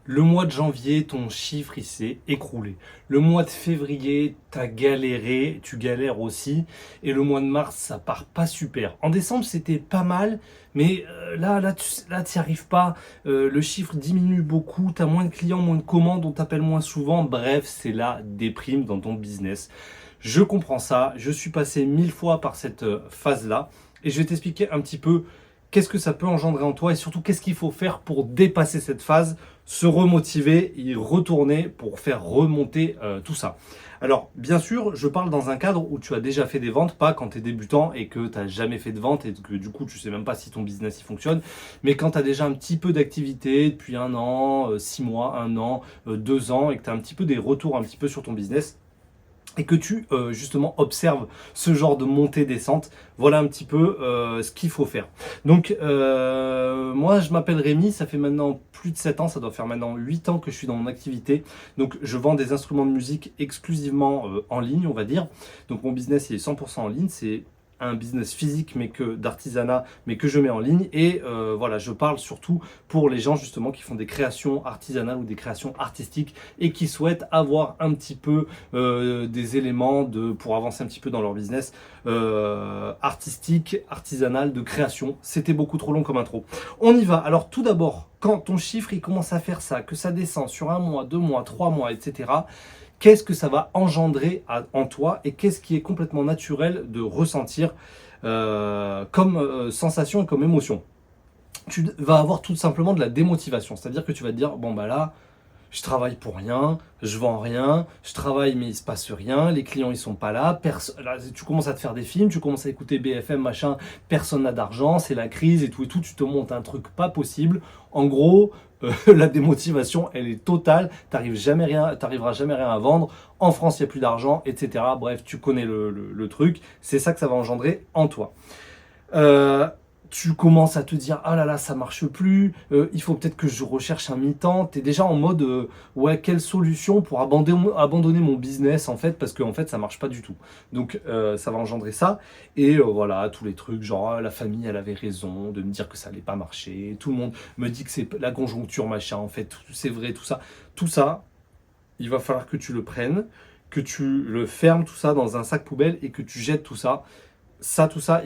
Le mois de janvier, ton chiffre, il s'est écroulé. Le mois de février, t'as galéré, tu galères aussi. Et le mois de mars, ça part pas super. En décembre, c'était pas mal, mais là, t'y arrives pas. Le chiffre diminue beaucoup, t'as moins de clients, moins de commandes, on t'appelle moins souvent. Bref, c'est la déprime dans ton business. Je comprends ça. Je suis passé 1000 fois par cette phase-là. Et je vais t'expliquer un petit peu qu'est-ce que ça peut engendrer en toi et surtout qu'est-ce qu'il faut faire pour dépasser cette phase, se remotiver, y retourner pour faire remonter tout ça. Alors, bien sûr, je parle dans un cadre où tu as déjà fait des ventes, pas quand tu es débutant et que tu n'as jamais fait de vente et que du coup, tu sais même pas si ton business il fonctionne, mais quand tu as déjà un petit peu d'activité depuis un an, 6 mois, un an, 2 ans et que tu as un petit peu des retours un petit peu sur ton business et que tu justement observes ce genre de montée-descente, voilà un petit peu ce qu'il faut faire. Donc moi je m'appelle Rémi, ça fait maintenant plus de 7 ans, ça doit faire maintenant 8 ans que je suis dans mon activité. Donc je vends des instruments de musique exclusivement en ligne, on va dire. Donc mon business il est 100% en ligne, c'est un business physique mais que d'artisanat mais que je mets en ligne et voilà, je parle surtout pour les gens justement qui font des créations artisanales ou des créations artistiques et qui souhaitent avoir un petit peu des éléments pour avancer un petit peu dans leur business artistique, artisanal, de création. C'était beaucoup trop long comme intro. On y va. Alors tout d'abord, quand ton chiffre il commence à faire ça, que ça descend sur un mois, 2 mois, 3 mois, etc., qu'est-ce que ça va engendrer en toi et qu'est-ce qui est complètement naturel de ressentir comme sensation et comme émotion. Tu vas avoir tout simplement de la démotivation, c'est-à-dire que tu vas te dire, bon bah là, je travaille pour rien, je vends rien, je travaille mais il se passe rien, les clients ils sont pas là, là, tu commences à te faire des films, tu commences à écouter BFM machin, personne n'a d'argent, c'est la crise et tout, tu te montes un truc pas possible. En gros, la démotivation elle est totale, t'arriveras jamais rien à vendre, en France il n'y a plus d'argent, etc. Bref, tu connais le truc, c'est ça que ça va engendrer en toi. Euh, Tu commences à te dire ah là là ça marche plus, il faut peut-être que je recherche un mi-temps. Tu es déjà en mode ouais, quelle solution pour abandonner mon business en fait, parce que en fait ça marche pas du tout. Donc ça va engendrer ça et voilà tous les trucs genre ah, la famille elle avait raison de me dire que ça allait pas marcher, tout le monde me dit que c'est la conjoncture machin, en fait c'est vrai, tout ça il va falloir que tu le prennes, que tu le fermes tout ça dans un sac poubelle et que tu jettes tout ça,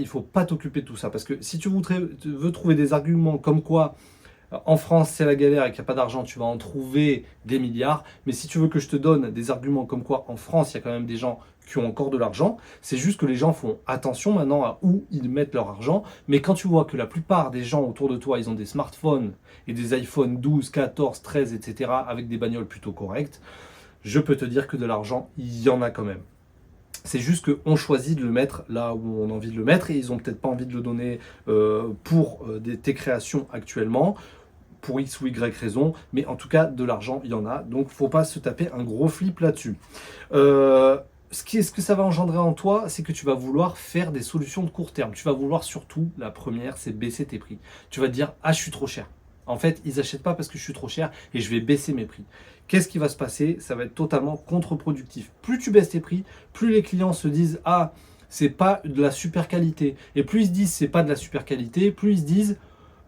il faut pas t'occuper de tout ça. Parce que si tu veux trouver des arguments comme quoi en France c'est la galère et qu'il n'y a pas d'argent, tu vas en trouver des milliards. Mais si tu veux que je te donne des arguments comme quoi en France il y a quand même des gens qui ont encore de l'argent, c'est juste que les gens font attention maintenant à où ils mettent leur argent. Mais quand tu vois que la plupart des gens autour de toi, ils ont des smartphones et des iPhone 12, 14, 13, etc. avec des bagnoles plutôt correctes, je peux te dire que de l'argent, il y en a quand même. C'est juste qu'on choisit de le mettre là où on a envie de le mettre et ils n'ont peut-être pas envie de le donner pour tes créations actuellement, pour X ou Y raison, mais en tout cas de l'argent il y en a, donc faut pas se taper un gros flip là-dessus. Ce que ça va engendrer en toi, c'est que tu vas vouloir faire des solutions de court terme. Tu vas vouloir surtout, la première, c'est baisser tes prix. Tu vas te dire, ah je suis trop cher. En fait, ils n'achètent pas parce que je suis trop cher et je vais baisser mes prix. Qu'est-ce qui va se passer? Ça va être totalement contre-productif. Plus tu baisses tes prix, plus les clients se disent ah c'est pas de la super qualité. Et plus ils se disent c'est pas de la super qualité, plus ils se disent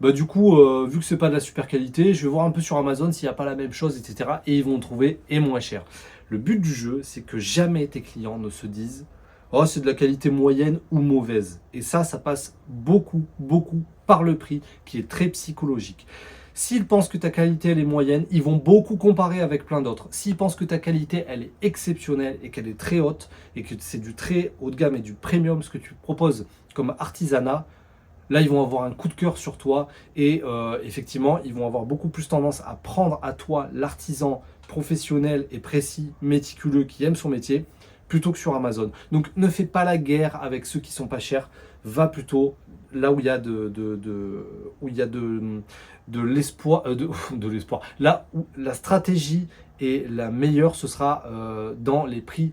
bah du coup vu que c'est pas de la super qualité, je vais voir un peu sur Amazon s'il n'y a pas la même chose, etc. Et ils vont le trouver et moins cher. Le but du jeu, c'est que jamais tes clients ne se disent oh c'est de la qualité moyenne ou mauvaise. Et ça passe beaucoup, beaucoup par le prix qui est très psychologique. S'ils pensent que ta qualité elle est moyenne, ils vont beaucoup comparer avec plein d'autres. S'ils pensent que ta qualité elle est exceptionnelle et qu'elle est très haute et que c'est du très haut de gamme et du premium ce que tu proposes comme artisanat, là ils vont avoir un coup de cœur sur toi et effectivement ils vont avoir beaucoup plus tendance à prendre à toi l'artisan professionnel et précis, méticuleux qui aime son métier plutôt que sur Amazon. Donc ne fais pas la guerre avec ceux qui sont pas chers, va plutôt là où il y a de l'espoir, de l'espoir. Là où la stratégie est la meilleure, ce sera dans les prix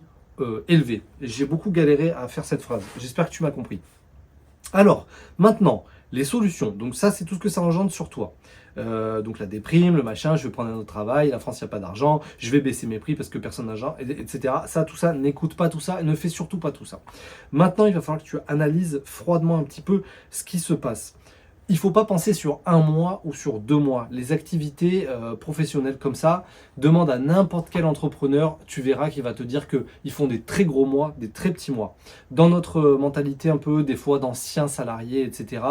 élevés. J'ai beaucoup galéré à faire cette phrase. J'espère que tu m'as compris. Alors, maintenant, les solutions. Donc ça, c'est tout ce que ça engendre sur toi. Donc la déprime, le machin, je vais prendre un autre travail, la France, il n'y a pas d'argent, je vais baisser mes prix parce que personne n'a d'argent, etc. Ça, tout ça, n'écoute pas tout ça, ne fais surtout pas tout ça. Maintenant, il va falloir que tu analyses froidement un petit peu ce qui se passe. Il ne faut pas penser sur un mois ou sur 2 mois. Les activités professionnelles comme ça, demande à n'importe quel entrepreneur, tu verras qu'il va te dire qu'ils font des très gros mois, des très petits mois. Dans notre mentalité un peu, des fois, d'anciens salariés, etc.,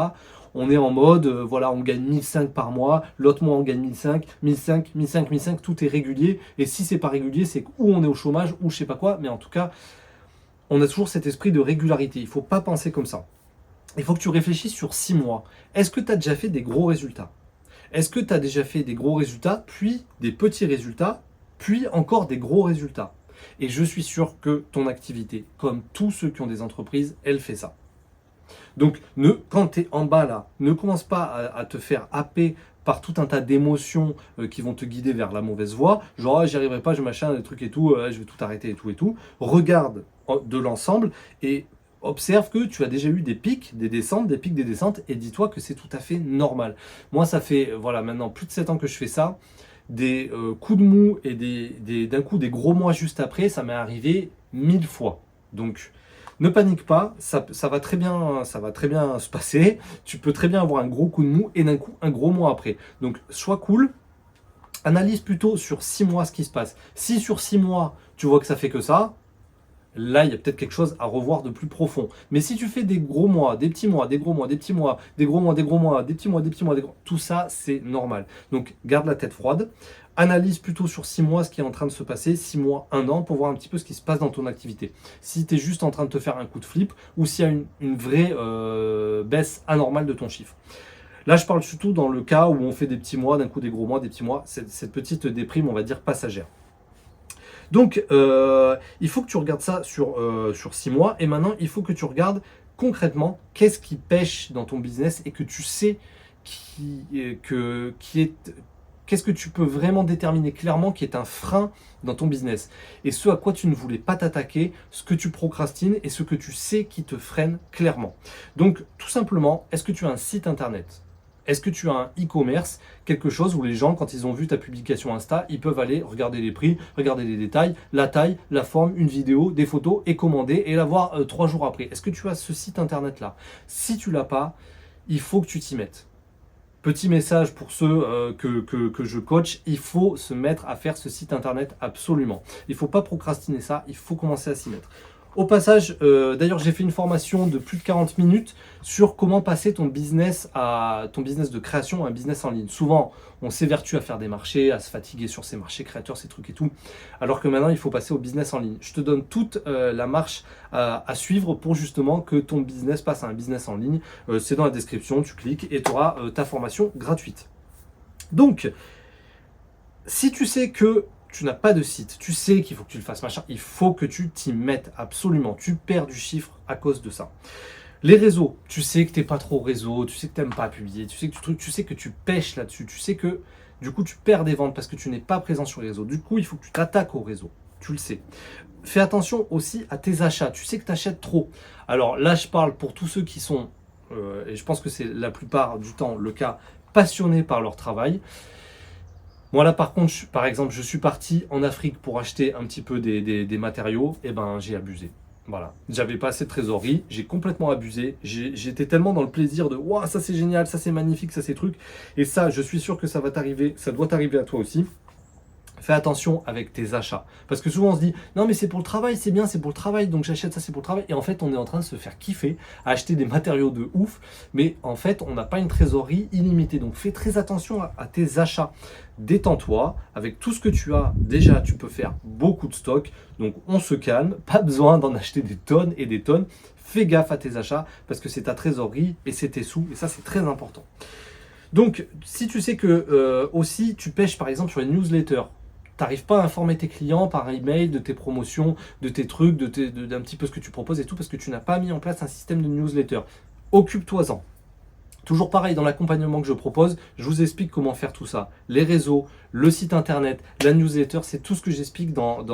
on est en mode, voilà, on gagne 1005 par mois, l'autre mois on gagne 1005, 1005, 1005, 1005, tout est régulier. Et si c'est pas régulier, c'est où on est au chômage ou je sais pas quoi. Mais en tout cas, on a toujours cet esprit de régularité. Il ne faut pas penser comme ça. Il faut que tu réfléchisses sur 6 mois. Est-ce que tu as déjà fait des gros résultats? Est-ce que tu as déjà fait des gros résultats, puis des petits résultats, puis encore des gros résultats? Et je suis sûr que ton activité, comme tous ceux qui ont des entreprises, elle fait ça. Donc, quand tu es en bas là, ne commence pas à te faire happer par tout un tas d'émotions qui vont te guider vers la mauvaise voie, genre j'y arriverai pas, je machin, des trucs et tout, je vais tout arrêter et tout et tout. Regarde de l'ensemble et observe que tu as déjà eu des pics, des descentes, des pics, des descentes, et dis-toi que c'est tout à fait normal. Moi, ça fait voilà maintenant plus de 7 ans que je fais ça. Des coups de mou et d'un coup des gros mois juste après, ça m'est arrivé 1000 fois. Donc, ne panique pas, ça va très bien se passer. Tu peux très bien avoir un gros coup de mou et d'un coup un gros mois après. Donc, sois cool. Analyse plutôt sur 6 mois ce qui se passe. Si sur 6 mois, tu vois que ça fait que ça, là, il y a peut-être quelque chose à revoir de plus profond. Mais si tu fais des gros mois, des petits mois, des gros mois, des petits mois, des gros mois, des gros mois, des petits mois, des petits mois, tout ça, c'est normal. Donc, garde la tête froide. Analyse plutôt sur 6 mois ce qui est en train de se passer, 6 mois, 1 an, pour voir un petit peu ce qui se passe dans ton activité. Si tu es juste en train de te faire un coup de flip ou s'il y a une vraie baisse anormale de ton chiffre. Là, je parle surtout dans le cas où on fait des petits mois, d'un coup des gros mois, des petits mois, cette petite déprime, on va dire, passagère. Donc, il faut que tu regardes ça sur 6 mois. Et maintenant, il faut que tu regardes concrètement qu'est-ce qui pêche dans ton business et que tu sais qu'est-ce que tu peux vraiment déterminer clairement qui est un frein dans ton business. Et ce à quoi tu ne voulais pas t'attaquer, ce que tu procrastines et ce que tu sais qui te freine clairement. Donc, tout simplement, est-ce que tu as un site internet ? Est-ce que tu as un e-commerce, quelque chose où les gens, quand ils ont vu ta publication Insta, ils peuvent aller regarder les prix, regarder les détails, la taille, la forme, une vidéo, des photos et commander et l'avoir 3 jours après. Est-ce que tu as ce site internet-là? Si tu l'as pas, il faut que tu t'y mettes. Petit message pour ceux que je coach, il faut se mettre à faire ce site internet absolument. Il ne faut pas procrastiner ça, il faut commencer à s'y mettre. Au passage, d'ailleurs, j'ai fait une formation de plus de 40 minutes sur comment passer ton business de création à un business en ligne. Souvent, on s'évertue à faire des marchés, à se fatiguer sur ces marchés créateurs, ces trucs et tout. Alors que maintenant, il faut passer au business en ligne. Je te donne toute la marche à suivre pour justement que ton business passe à un business en ligne. C'est dans la description, tu cliques et tu auras ta formation gratuite. Donc, si tu sais que tu n'as pas de site, tu sais qu'il faut que tu le fasses, machin, il faut que tu t'y mettes absolument. Tu perds du chiffre à cause de ça. Les réseaux, tu sais que tu n'es pas trop réseau, tu sais que tu n'aimes pas publier, tu sais que tu pêches là-dessus, tu sais que du coup tu perds des ventes parce que tu n'es pas présent sur les réseaux. Du coup, il faut que tu t'attaques au réseau, tu le sais. Fais attention aussi à tes achats, tu sais que tu achètes trop. Alors là, je parle pour tous ceux qui sont, et je pense que c'est la plupart du temps le cas, passionnés par leur travail. Moi là par contre, par exemple, je suis parti en Afrique pour acheter un petit peu des matériaux, et ben j'ai abusé. Voilà, j'avais pas assez de trésorerie, j'ai complètement abusé, j'étais tellement dans le plaisir de waouh, ça c'est génial, ça c'est magnifique, ça c'est truc, et ça je suis sûr que ça va t'arriver, ça doit t'arriver à toi aussi. Fais attention avec tes achats. Parce que souvent on se dit, non mais c'est pour le travail, c'est bien, c'est pour le travail, donc j'achète ça, c'est pour le travail. Et en fait, on est en train de se faire kiffer à acheter des matériaux de ouf. Mais en fait, on n'a pas une trésorerie illimitée. Donc fais très attention à tes achats. Détends-toi. Avec tout ce que tu as, déjà, tu peux faire beaucoup de stock. Donc on se calme. Pas besoin d'en acheter des tonnes et des tonnes. Fais gaffe à tes achats parce que c'est ta trésorerie et c'est tes sous. Et ça, c'est très important. Donc, si tu sais que aussi tu pêches par exemple sur les newsletters, tu n'arrives pas à informer tes clients par email de tes promotions, de tes trucs, d'un petit peu ce que tu proposes et tout, parce que tu n'as pas mis en place un système de newsletter. Occupe-toi-en. Toujours pareil, dans l'accompagnement que je propose, je vous explique comment faire tout ça. Les réseaux, le site internet, la newsletter, c'est tout ce que j'explique dans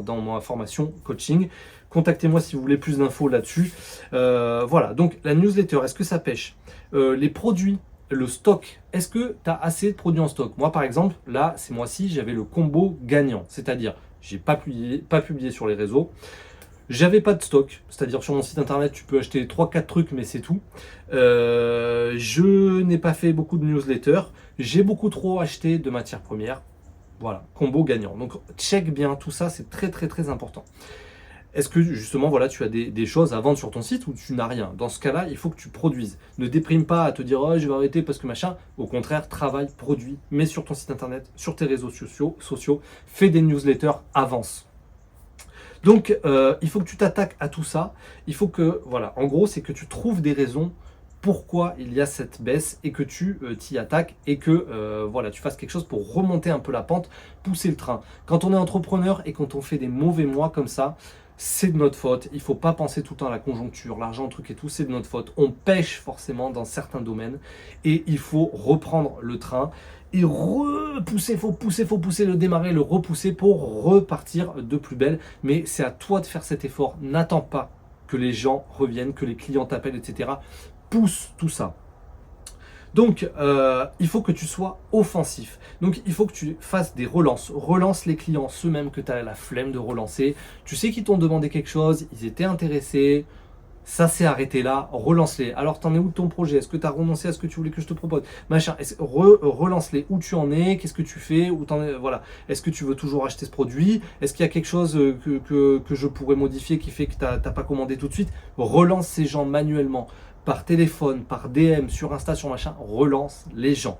ma formation coaching. Contactez-moi si vous voulez plus d'infos là-dessus. Voilà, donc la newsletter, est-ce que ça pêche? Les produits, le stock, est-ce que tu as assez de produits en stock? Moi par exemple, là, ces mois-ci, j'avais le combo gagnant, c'est-à-dire, j'ai pas publié sur les réseaux. J'avais pas de stock, c'est-à-dire sur mon site internet, tu peux acheter 3-4 trucs, mais c'est tout. Je n'ai pas fait beaucoup de newsletters. J'ai beaucoup trop acheté de matières premières. Voilà, combo gagnant. Donc check bien tout ça, c'est très très très important. Est-ce que justement, voilà, tu as des choses à vendre sur ton site ou tu n'as rien? Dans ce cas-là, il faut que tu produises. Ne déprime pas à te dire oh, je vais arrêter parce que machin. Au contraire, travaille, produis, mets sur ton site internet, sur tes réseaux sociaux, fais des newsletters, avance. Donc, il faut que tu t'attaques à tout ça. Il faut que, voilà, en gros, c'est que tu trouves des raisons pourquoi il y a cette baisse et que tu t'y attaques et que voilà, tu fasses quelque chose pour remonter un peu la pente, pousser le train. Quand on est entrepreneur et quand on fait des mauvais mois comme ça, c'est de notre faute. Il ne faut pas penser tout le temps à la conjoncture, l'argent, le truc et tout, c'est de notre faute. On pêche forcément dans certains domaines et il faut reprendre le train et repousser, faut pousser, le démarrer, le repousser pour repartir de plus belle. Mais c'est à toi de faire cet effort. N'attends pas que les gens reviennent, que les clients t'appellent, etc. Pousse tout ça. Donc, il faut que tu sois offensif. Donc, il faut que tu fasses des relances. Relance les clients, ceux mêmes que tu as la flemme de relancer. Tu sais qu'ils t'ont demandé quelque chose, ils étaient intéressés. Ça s'est arrêté là, relance-les. Alors, t'en es où de ton projet? Est-ce que tu as renoncé à ce que tu voulais que je te propose? Machin, relance-les. Où tu en es? Qu'est-ce que tu fais? Où t'en es? Voilà. Est-ce que tu veux toujours acheter ce produit? Est-ce qu'il y a quelque chose que je pourrais modifier qui fait que tu n'as pas commandé tout de suite? Relance ces gens manuellement. Par téléphone, par DM, sur Insta, sur machin, relance les gens.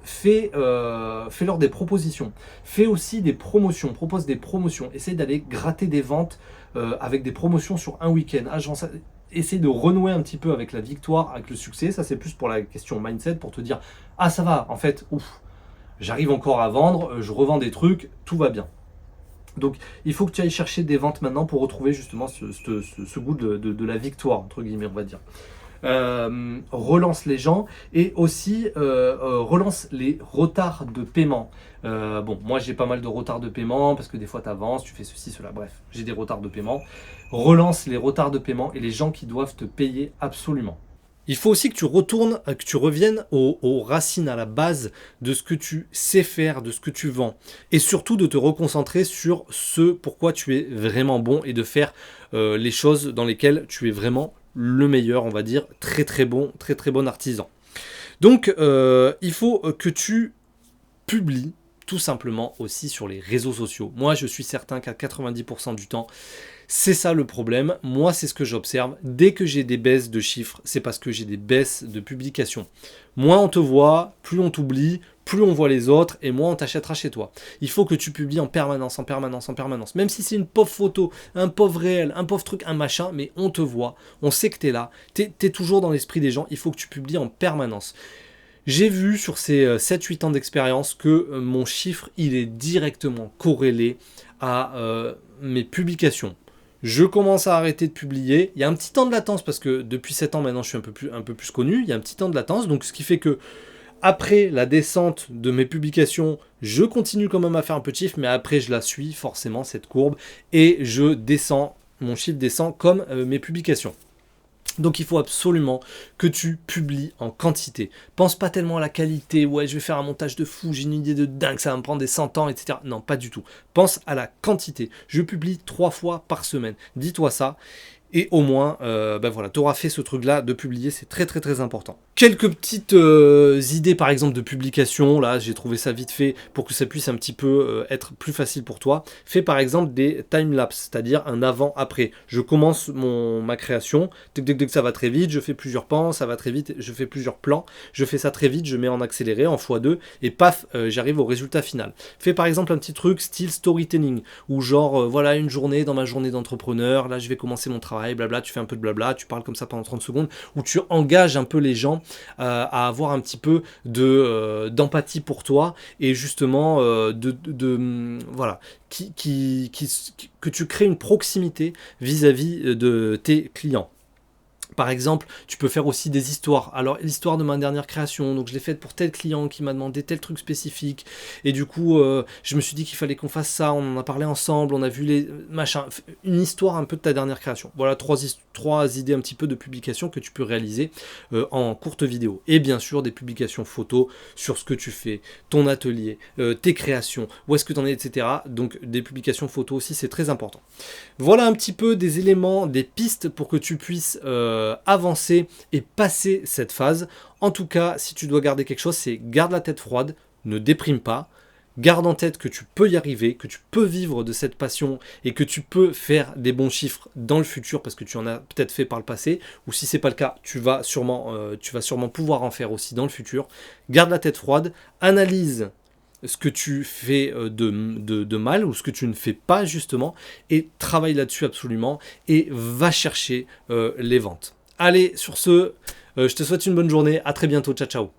Fais-leur des propositions. Fais aussi des promotions. Propose des promotions. Essaye d'aller gratter des ventes avec des promotions sur un week-end. Essaye de renouer un petit peu avec la victoire, avec le succès. Ça, c'est plus pour la question mindset, pour te dire ah, ça va, en fait, ouf, j'arrive encore à vendre, je revends des trucs, tout va bien. Donc, il faut que tu ailles chercher des ventes maintenant pour retrouver justement ce goût de la victoire, entre guillemets, on va dire. Relance les gens et aussi relance les retards de paiement. Bon, moi j'ai pas mal de retards de paiement parce que des fois tu avances, tu fais ceci, cela, bref, j'ai des retards de paiement. Relance les retards de paiement et les gens qui doivent te payer absolument. Il faut aussi que tu retournes, que tu reviennes aux racines, à la base de ce que tu sais faire, de ce que tu vends. Et surtout de te reconcentrer sur ce pourquoi tu es vraiment bon et de faire les choses dans lesquelles tu es vraiment le meilleur, on va dire, très très bon artisan. Donc, il faut que tu publies tout simplement aussi sur les réseaux sociaux. Moi, je suis certain qu'à 90% du temps, c'est ça le problème. Moi, c'est ce que j'observe. Dès que j'ai des baisses de chiffres, c'est parce que j'ai des baisses de publications. Moins on te voit, plus on t'oublie, plus on voit les autres et moins on t'achètera chez toi. Il faut que tu publies en permanence. Même si c'est une pauvre photo, un pauvre réel, un pauvre truc, un machin, mais on te voit, on sait que tu es là, tu es toujours dans l'esprit des gens, il faut que tu publies en permanence. J'ai vu sur ces 7-8 ans d'expérience que mon chiffre, il est directement corrélé à mes publications. Je commence à arrêter de publier. Il y a un petit temps de latence parce que depuis 7 ans maintenant, je suis un peu plus connu. Il y a un petit temps de latence, donc ce qui fait que après la descente de mes publications, je continue quand même à faire un peu de chiffre, mais après je la suis forcément cette courbe et je descends, mon chiffre descend comme mes publications. Donc il faut absolument que tu publies en quantité. Pense pas tellement à la qualité, ouais je vais faire un montage de fou, j'ai une idée de dingue, ça va me prendre des 100 ans, etc. Non, pas du tout. Pense à la quantité. Je publie 3 fois par semaine. Dis-toi ça. Et au moins, voilà, tu auras fait ce truc-là de publier, c'est très très très important. Quelques petites idées par exemple de publication, là j'ai trouvé ça vite fait pour que ça puisse un petit peu être plus facile pour toi. Fais par exemple des time-lapse, c'est-à-dire un avant-après. Je commence ma création, ça va très vite, je fais plusieurs pans, ça va très vite, je fais plusieurs plans, je fais ça très vite, je mets en accéléré, en x2, et paf, j'arrive au résultat final. Fais par exemple un petit truc style storytelling, où genre, voilà une journée dans ma journée d'entrepreneur, là je vais commencer mon travail, blabla, tu fais un peu de blabla, tu parles comme ça pendant 30 secondes, où tu engages un peu les gens à avoir un petit peu d'empathie pour toi et justement voilà, que tu crées une proximité vis-à-vis de tes clients. Par exemple, tu peux faire aussi des histoires. Alors, l'histoire de ma dernière création, donc je l'ai faite pour tel client qui m'a demandé tel truc spécifique. Et du coup, je me suis dit qu'il fallait qu'on fasse ça. On en a parlé ensemble, on a vu les machins. Une histoire un peu de ta dernière création. Voilà trois idées un petit peu de publications que tu peux réaliser en courte vidéo. Et bien sûr, des publications photos sur ce que tu fais, ton atelier, tes créations, où est-ce que tu en es, etc. Donc, des publications photos aussi, c'est très important. Voilà un petit peu des éléments, des pistes pour que tu puisses avancer et passer cette phase. En tout cas, si tu dois garder quelque chose, c'est garde la tête froide, ne déprime pas, garde en tête que tu peux y arriver, que tu peux vivre de cette passion et que tu peux faire des bons chiffres dans le futur parce que tu en as peut-être fait par le passé, ou si c'est pas le cas, tu vas sûrement pouvoir en faire aussi dans le futur. Garde la tête froide, analyse ce que tu fais de mal ou ce que tu ne fais pas justement et travaille là-dessus absolument et va chercher les ventes. Allez, sur ce, je te souhaite une bonne journée, à très bientôt, ciao ciao.